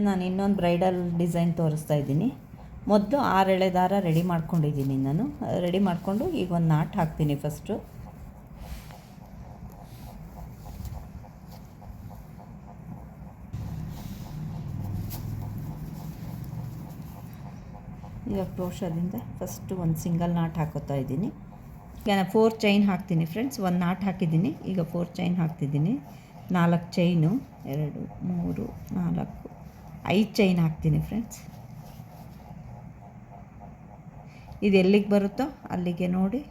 ನಾನು ಇನ್ನೊಂದು bridal design ತೋರಿಸ್ತಾ ಇದ್ದೀನಿ. ಮೊದಲು 6 ಎಳೆ ದಾರ ರೆಡಿ ಮಾಡ್ಕೊಂಡಿದ್ದೀನಿ. ನಾನು ರೆಡಿ ಮಾಡಿಕೊಂಡು ಈಗ ಒಂದು ನಾಟ್ ಹಾಕ್ತೀನಿ. ಫಸ್ಟು ಈಗ ಕ್ರೋಶದಿಂದ ಫಸ್ಟು ಒಂದು ಸಿಂಗಲ್ ನಾಟ್ ಹಾಕೋತಾ ಇದ್ದೀನಿ. ಈಗ ನಾನು 4 ಚೈನ್ ಹಾಕ್ತೀನಿ ಫ್ರೆಂಡ್ಸ್. ಒಂದು ನಾಟ್ ಹಾಕಿದ್ದೀನಿ, ಈಗ 4 ಚೈನ್ ಹಾಕ್ತಿದ್ದೀನಿ. 4 ಚೈನು, 2 3 4 5 ಚೈನ್ ಹಾಕ್ತೀನಿ ಫ್ರೆಂಡ್ಸ್. ಇದು ಎಲ್ಲಿಗೆ ಬರುತ್ತೋ ಅಲ್ಲಿಗೆ ನೋಡಿ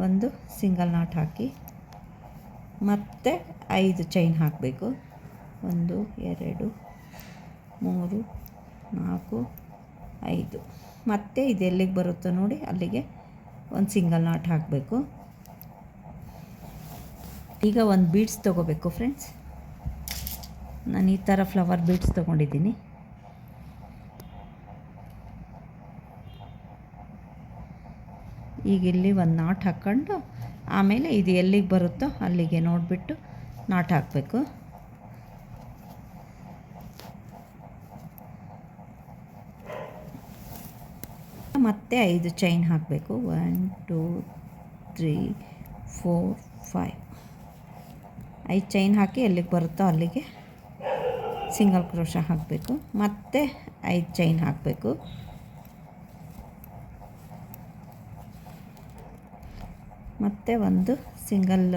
ಒಂದು ಸಿಂಗಲ್ ನಾಟ್ ಹಾಕಿ ಮತ್ತೆ 5 ಚೈನ್ ಹಾಕಬೇಕು. 1 2 3 4 5 ಮತ್ತೆ ಇದು ಎಲ್ಲಿಗೆ ಬರುತ್ತೋ ನೋಡಿ ಅಲ್ಲಿಗೆ ಒಂದು ಸಿಂಗಲ್ ನಾಟ್ ಹಾಕಬೇಕು. ಈಗ ಒಂದು ಬೀಡ್ಸ್ ತೊಗೋಬೇಕು ಫ್ರೆಂಡ್ಸ್. ನಾನು ಈ ಥರ ಫ್ಲವರ್ ಬೀಡ್ಸ್ ತೊಗೊಂಡಿದ್ದೀನಿ. ಈಗ ಇಲ್ಲಿ ಒಂದು ನಾಟ್ ಹಾಕ್ಕೊಂಡು ಆಮೇಲೆ ಇದು ಎಲ್ಲಿಗೆ ಬರುತ್ತೋ ಅಲ್ಲಿಗೆ ನೋಡಿಬಿಟ್ಟು ನಾಟ್ ಹಾಕಬೇಕು. ಮತ್ತೆ 5 ಚೈನ್ ಹಾಕಬೇಕು. 1 2 3 4 5 5 ಚೈನ್ ಹಾಕಿ ಎಲ್ಲಿಗೆ ಬರುತ್ತೋ ಅಲ್ಲಿಗೆ ಸಿಂಗಲ್ ಕ್ರೋಶ ಹಾಕಬೇಕು. ಮತ್ತೆ 5 ಚೈನ್ ಹಾಕಬೇಕು. ಮತ್ತೆ ಒಂದು ಸಿಂಗಲ್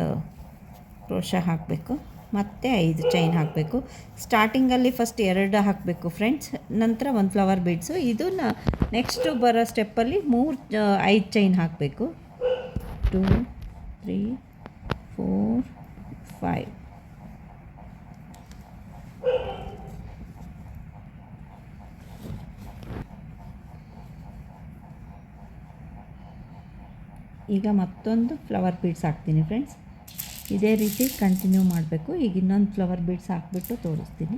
ಕ್ರೋಶ ಹಾಕಬೇಕು. ಮತ್ತೆ 5 ಚೈನ್ ಹಾಕಬೇಕು. ಸ್ಟಾರ್ಟಿಂಗಲ್ಲಿ ಫಸ್ಟ್ 2 ಹಾಕಬೇಕು ಫ್ರೆಂಡ್ಸ್, ನಂತರ ಒಂದು ಫ್ಲವರ್ ಬೀಡ್ಸು. ಇದನ್ನು ನೆಕ್ಸ್ಟು ಬರೋ ಸ್ಟೆಪ್ಪಲ್ಲಿ 5 ಚೈನ್ ಹಾಕಬೇಕು. 2 3 4 5 ಈಗ ಮತ್ತೊಂದು ಫ್ಲವರ್ ಬೀಡ್ಸ್ ಹಾಕ್ತೀನಿ ಫ್ರೆಂಡ್ಸ್. ಇದೇ ರೀತಿ ಕಂಟಿನ್ಯೂ ಮಾಡಬೇಕು. ಈಗ ಇನ್ನೊಂದು ಫ್ಲವರ್ ಬೀಡ್ಸ್ ಹಾಕಿಬಿಟ್ಟು ತೋರಿಸ್ತೀನಿ.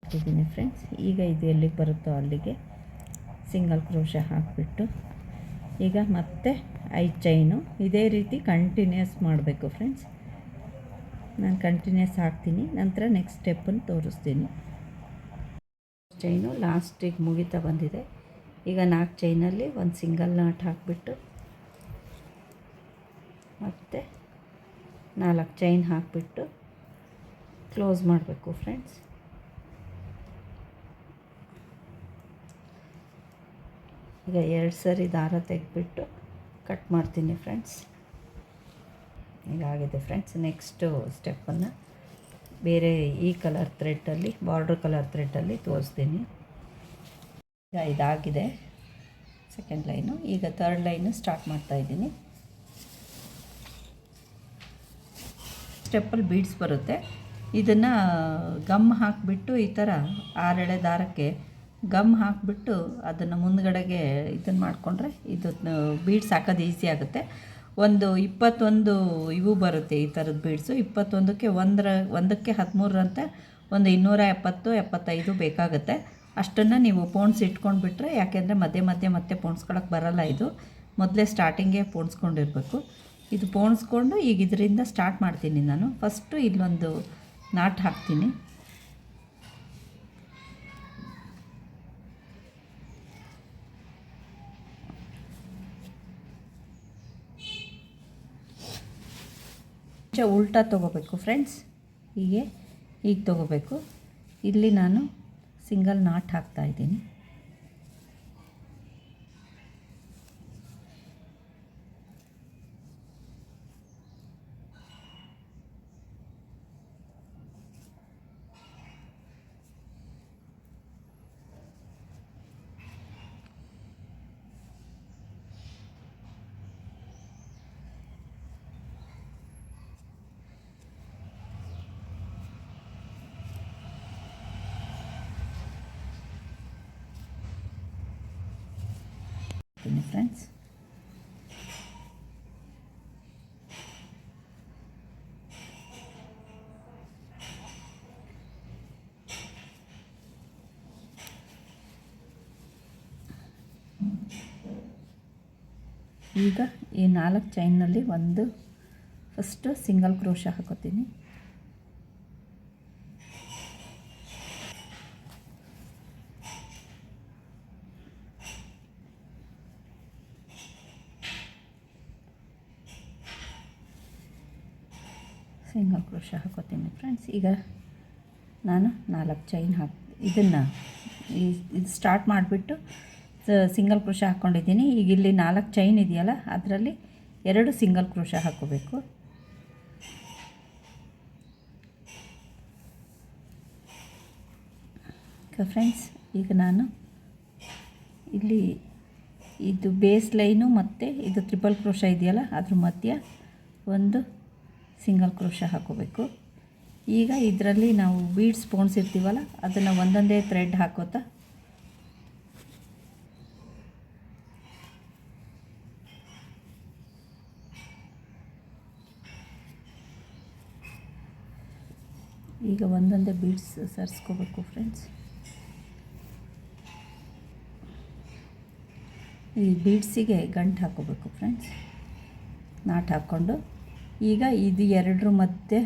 ಹಾಕಿದ್ದೀನಿ ಫ್ರೆಂಡ್ಸ್. ಈಗ ಇದು ಎಲ್ಲಿಗೆ ಬರುತ್ತೋ ಅಲ್ಲಿಗೆ ಸಿಂಗಲ್ ಕ್ರೋಶ ಹಾಕಿಬಿಟ್ಟು ಈಗ ಮತ್ತೆ 5 ಚೈನು ಇದೇ ರೀತಿ ಕಂಟಿನ್ಯೂಸ್ ಮಾಡಬೇಕು ಫ್ರೆಂಡ್ಸ್. ನಾನು ಕಂಟಿನ್ಯೂಸ್ ಹಾಕ್ತೀನಿ, ನಂತರ ನೆಕ್ಸ್ಟ್ ಸ್ಟೆಪ್ಪನ್ನು ತೋರಿಸ್ತೀನಿ. ಚೈನು ಲಾಸ್ಟಿಗೆ ಮುಗಿತಾ ಬಂದಿದೆ. ಈಗ 4 ಚೈನಲ್ಲಿ ಒಂದು ಸಿಂಗಲ್ ನಾಟ್ ಹಾಕಿಬಿಟ್ಟು ಮತ್ತೆ 4 ಚೈನ್ ಹಾಕಿಬಿಟ್ಟು ಕ್ಲೋಸ್ ಮಾಡಬೇಕು ಫ್ರೆಂಡ್ಸ್. ಈಗ 2 ಸರಿ ದಾರ ತೆಗೆದ್ಬಿಟ್ಟು ಕಟ್ ಮಾಡ್ತೀನಿ ಫ್ರೆಂಡ್ಸ್. ಹೀಗಾಗಿದೆ ಫ್ರೆಂಡ್ಸ್. ನೆಕ್ಸ್ಟು ಸ್ಟೆಪ್ಪನ್ನು ಬೇರೆ ಈ ಕಲರ್ ಥ್ರೆಡ್ಡಲ್ಲಿ, ಬಾರ್ಡ್ರ್ ಕಲರ್ ಥ್ರೆಡ್ಡಲ್ಲಿ ತೋರಿಸ್ತೀನಿ. ಈಗ ಇದಾಗಿದೆ ಸೆಕೆಂಡ್ ಲೈನು. ಈಗ ಥರ್ಡ್ ಲೈನು ಸ್ಟಾರ್ಟ್ ಮಾಡ್ತಾಯಿದ್ದೀನಿ. ಸ್ಟೆಪ್ಪಲ್ಲಿ ಬೀಡ್ಸ್ ಬರುತ್ತೆ. ಇದನ್ನು ಗಮ್ ಹಾಕಿಬಿಟ್ಟು ಈ ಥರ 6 ಎಳೆ ದಾರಕ್ಕೆ ಗಮ್ ಹಾಕಿಬಿಟ್ಟು ಅದನ್ನು ಮುಂದ್ಗಡೆಗೆ ಇದನ್ನು ಮಾಡಿಕೊಂಡ್ರೆ ಇದು ಬೀಡ್ಸ್ ಹಾಕೋದು ಈಸಿ ಆಗುತ್ತೆ. ಒಂದು 21 ಇವು ಬರುತ್ತೆ ಈ ಥರದ ಬೀಡ್ಸು. 21ಕ್ಕೆ 1ಕ್ಕೆ 13 ಒಂದು 270 75 ಬೇಕಾಗುತ್ತೆ. ಅಷ್ಟನ್ನು ನೀವು ಪೋಣಿಸಿ ಇಟ್ಕೊಂಡ್ಬಿಟ್ರೆ, ಯಾಕೆಂದರೆ ಮಧ್ಯೆ ಮಧ್ಯೆ ಮತ್ತೆ ಪೋಣಿಸ್ಕೊಳಕ್ಕೆ ಬರೋಲ್ಲ. ಇದು ಮೊದಲೇ ಸ್ಟಾರ್ಟಿಂಗೇ ಪೋಣಿಸ್ಕೊಂಡಿರಬೇಕು. ಇದು ಪೋಣಿಸ್ಕೊಂಡು ಈಗ ಇದರಿಂದ ಸ್ಟಾರ್ಟ್ ಮಾಡ್ತೀನಿ ನಾನು. ಫಸ್ಟು ಇಲ್ಲೊಂದು ನಾಟ್ ಹಾಕ್ತೀನಿ. ಉಲ್ಟಾ ತೊಗೋಬೇಕು ಫ್ರೆಂಡ್ಸ್. ಈಗ ತೊಗೋಬೇಕು. ಇಲ್ಲಿ ನಾನು ಸಿಂಗಲ್ ನಾಟ್ ಹಾಕ್ತಾಯಿದ್ದೀನಿ. ಫ್ರೆಂಡ್ಸ್, ಈಗ ಈ 4 ಚೈನಲ್ಲಿ ಒಂದು ಫಸ್ಟು ಸಿಂಗಲ್ ಕ್ರೋಶ ಹಾಕೋತೀನಿ. ಸಿಂಗಲ್ ಕ್ರೋಶ ಹಾಕೋತೀನಿ ಫ್ರೆಂಡ್ಸ್. ಈಗ ನಾನು 4 ಚೈನ್ ಇದನ್ನು ಇದು ಸ್ಟಾರ್ಟ್ ಮಾಡಿಬಿಟ್ಟು ಸಿಂಗಲ್ ಕ್ರೋಶ ಹಾಕ್ಕೊಂಡಿದ್ದೀನಿ. ಈಗ ಇಲ್ಲಿ 4 ಚೈನ್ ಇದೆಯಲ್ಲ, ಅದರಲ್ಲಿ 2 ಸಿಂಗಲ್ ಕ್ರೋಶ ಹಾಕೋಬೇಕು. ಫ್ರೆಂಡ್ಸ್, ಈಗ ನಾನು ಇಲ್ಲಿ ಇದು ಬೇಸ್ ಲೈನು ಮತ್ತು ಇದು ಟ್ರಿಪಲ್ ಕ್ರೋಶ ಇದೆಯಲ್ಲ, ಅದ್ರ ಮಧ್ಯ ಒಂದು ಸಿಂಗಲ್ ಕ್ರೋಶ ಹಾಕೋಬೇಕು. ಈಗ ಇದರಲ್ಲಿ ನಾವು ಬೀಡ್ಸ್ ಪೋಣಿಸಿರ್ತೀವಲ್ಲ, ಅದನ್ನು ಒಂದೊಂದೇ ಥ್ರೆಡ್ ಹಾಕೋತಾ ಈಗ ಒಂದೊಂದೇ ಬೀಡ್ಸ್ ಸರಿಸ್ಕೋಬೇಕು ಫ್ರೆಂಡ್ಸ್. ಈ ಬೀಡ್ಸಿಗೆ ಗಂಟು ಹಾಕೋಬೇಕು ಫ್ರೆಂಡ್ಸ್, ನಾಟ್ ಹಾಕ್ಕೊಂಡು. ಈಗ ಇದು ಎರಡರ ಮಧ್ಯೆ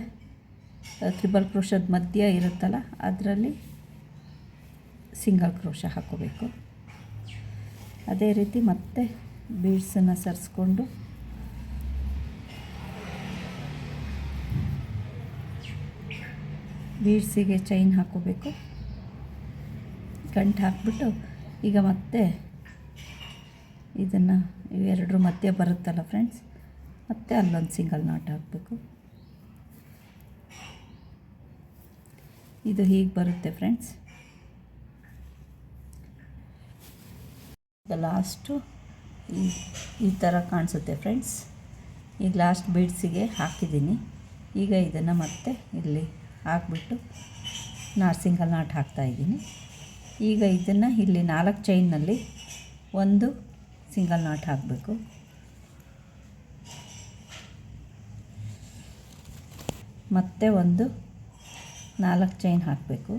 ಟ್ರಿಪಲ್ ಕ್ರೋಶದ ಮಧ್ಯ ಇರುತ್ತಲ್ಲ, ಅದರಲ್ಲಿ ಸಿಂಗಲ್ ಕ್ರೋಶ ಹಾಕೋಬೇಕು. ಅದೇ ರೀತಿ ಮತ್ತೆ ಬೀಡ್ಸನ್ನು ಸರಿಸ್ಕೊಂಡು ಬೀಡ್ಸಿಗೆ ಚೈನ್ ಹಾಕೋಬೇಕು, ಗಂಟು ಹಾಕ್ಬಿಟ್ಟು ಈಗ ಮತ್ತೆ ಇದನ್ನು ಇವೆರಡರ ಮಧ್ಯೆ ಬರುತ್ತಲ್ಲ ಫ್ರೆಂಡ್ಸ್, ಮತ್ತೆ ಅಲ್ಲೊಂದು ಸಿಂಗಲ್ ನಾಟ್ ಹಾಕಬೇಕು. ಇದು ಹೀಗೆ ಬರುತ್ತೆ ಫ್ರೆಂಡ್ಸ್. ಲಾಸ್ಟು ಈ ಥರ ಕಾಣಿಸುತ್ತೆ ಫ್ರೆಂಡ್ಸ್. ಈಗ ಲಾಸ್ಟ್ ಬೀಡ್ಸಿಗೆ ಹಾಕಿದ್ದೀನಿ. ಈಗ ಇದನ್ನು ಮತ್ತೆ ಇಲ್ಲಿ ಹಾಕ್ಬಿಟ್ಟು ಸಿಂಗಲ್ ನಾಟ್ ಹಾಕ್ತಾಯಿದ್ದೀನಿ. ಈಗ ಇದನ್ನು ಇಲ್ಲಿ 4 ಚೈನ್ನಲ್ಲಿ ಒಂದು ಸಿಂಗಲ್ ನಾಟ್ ಹಾಕಬೇಕು. ಮತ್ತೆ ಒಂದು 4 ಚೈನ್ ಹಾಕಬೇಕು.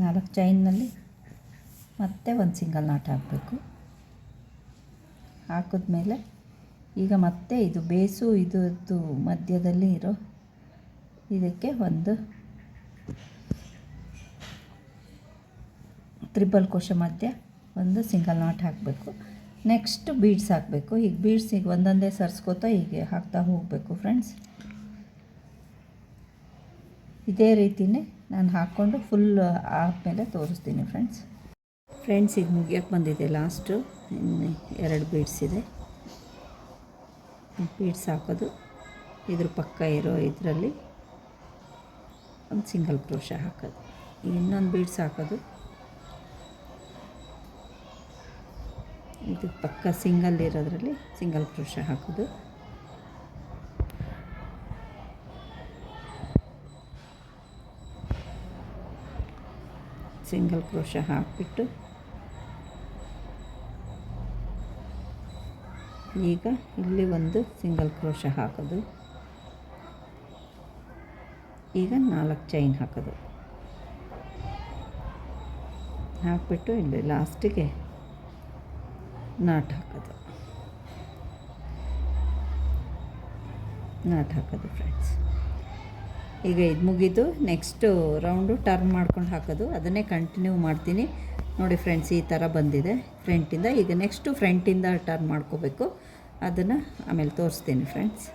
ನಾಲ್ಕು ಚೈನ್ನಲ್ಲಿ ಮತ್ತೆ ಒಂದು ಸಿಂಗಲ್ ನಾಟ್ ಹಾಕಬೇಕು. ಹಾಕಿದ್ಮೇಲೆ ಈಗ ಮತ್ತೆ ಇದು ಬೇಸು ಇದು ಮಧ್ಯದಲ್ಲಿ ಇರೋ ಇದಕ್ಕೆ ಒಂದು ಟ್ರಿಪಲ್ ಕ್ರೋಶ ಮಧ್ಯ ಒಂದು ಸಿಂಗಲ್ ನಾಟ್ ಹಾಕಬೇಕು. ನೆಕ್ಸ್ಟ್ ಬೀಡ್ಸ್ ಹಾಕಬೇಕು. ಈಗ ಬೀಡ್ಸಿಗೆ ಒಂದೊಂದೇ ಸರಿಸ್ಕೋತಾ ಹೀಗೆ ಹಾಕ್ತಾ ಹೋಗಬೇಕು ಫ್ರೆಂಡ್ಸ್. ಇದೇ ರೀತಿಯೇ ನಾನು ಹಾಕ್ಕೊಂಡು ಫುಲ್ ಆದಮೇಲೆ ತೋರಿಸ್ತೀನಿ ಫ್ರೆಂಡ್ಸ್. ಈಗ ಮುಗಿಯೋಕ್ಕೆ ಬಂದಿದೆ. ಲಾಸ್ಟು ಇನ್ನು 2 ಬೀಡ್ಸ್ ಇದೆ. ಬೀಡ್ಸ್ ಹಾಕೋದು, ಇದ್ರ ಪಕ್ಕ ಇರೋ ಇದರಲ್ಲಿ ಒಂದು ಸಿಂಗಲ್ ಕ್ರೋಶ ಹಾಕೋದು, ಇನ್ನೊಂದು ಬೀಡ್ಸ್ ಹಾಕೋದು, ಇದು ಪಕ್ಕ ಸಿಂಗಲ್ ಇರೋದ್ರಲ್ಲಿ ಸಿಂಗಲ್ ಕ್ರೋಶ ಹಾಕೋದು, ಸಿಂಗಲ್ ಕ್ರೋಶ ಹಾಕಿಬಿಟ್ಟು ಈಗ ಇಲ್ಲಿ ಒಂದು ಸಿಂಗಲ್ ಕ್ರೋಶ ಹಾಕೋದು. ಈಗ 4 ಚೈನ್ ಹಾಕೋದು, ಹಾಕಿಬಿಟ್ಟು ಇಲ್ಲಿ ಲಾಸ್ಟಿಗೆ ನಾಟ್ ಹಾಕೋದು ಫ್ರೆಂಡ್ಸ್. ಈಗ ಇದು ಮುಗಿದು ನೆಕ್ಸ್ಟು ರೌಂಡು ಟರ್ನ್ ಮಾಡ್ಕೊಂಡು ಹಾಕೋದು, ಅದನ್ನೇ ಕಂಟಿನ್ಯೂ ಮಾಡ್ತೀನಿ ನೋಡಿ ಫ್ರೆಂಡ್ಸ್. ಈ ಥರ ಬಂದಿದೆ ಫ್ರಂಟಿಂದ. ಈಗ ನೆಕ್ಸ್ಟು ಫ್ರಂಟಿಂದ ಟರ್ನ್ ಮಾಡ್ಕೋಬೇಕು, ಅದನ್ನು ಆಮೇಲೆ ತೋರಿಸ್ತೀನಿ ಫ್ರೆಂಡ್ಸ್.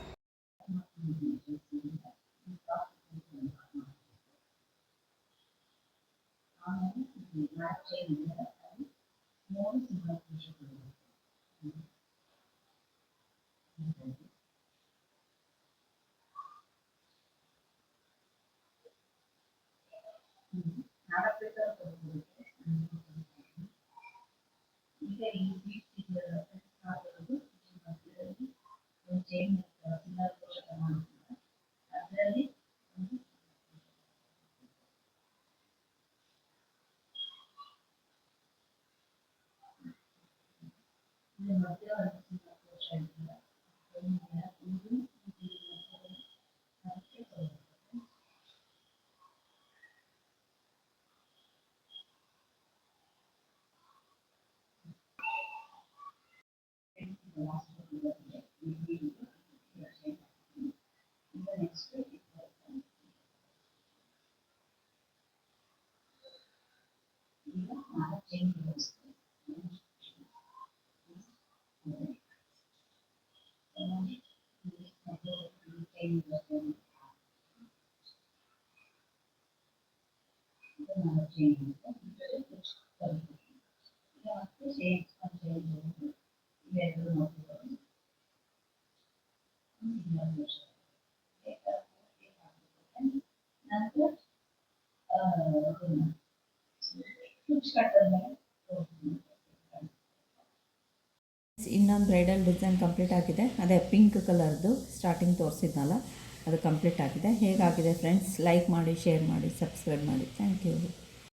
ಇನ್ನೊಂದು ಬ್ರೈಡಲ್ ಡಿಸೈನ್ ಕಂಪ್ಲೀಟ್ ಆಗಿದೆ. ಅದೇ ಪಿಂಕ್ ಕಲರ್ದು ಸ್ಟಾರ್ಟಿಂಗ್ ತೋರಿಸಿದ್ನಲ್ಲ ಅದು ಕಂಪ್ಲೀಟ್ ಆಗಿದೆ. ಹೇಗಾಗಿದೆ ಫ್ರೆಂಡ್ಸ್? ಲೈಕ್ ಮಾಡಿ, ಶೇರ್ ಮಾಡಿ, ಸಬ್ಸ್ಕ್ರೈಬ್ ಮಾಡಿ. Thank you.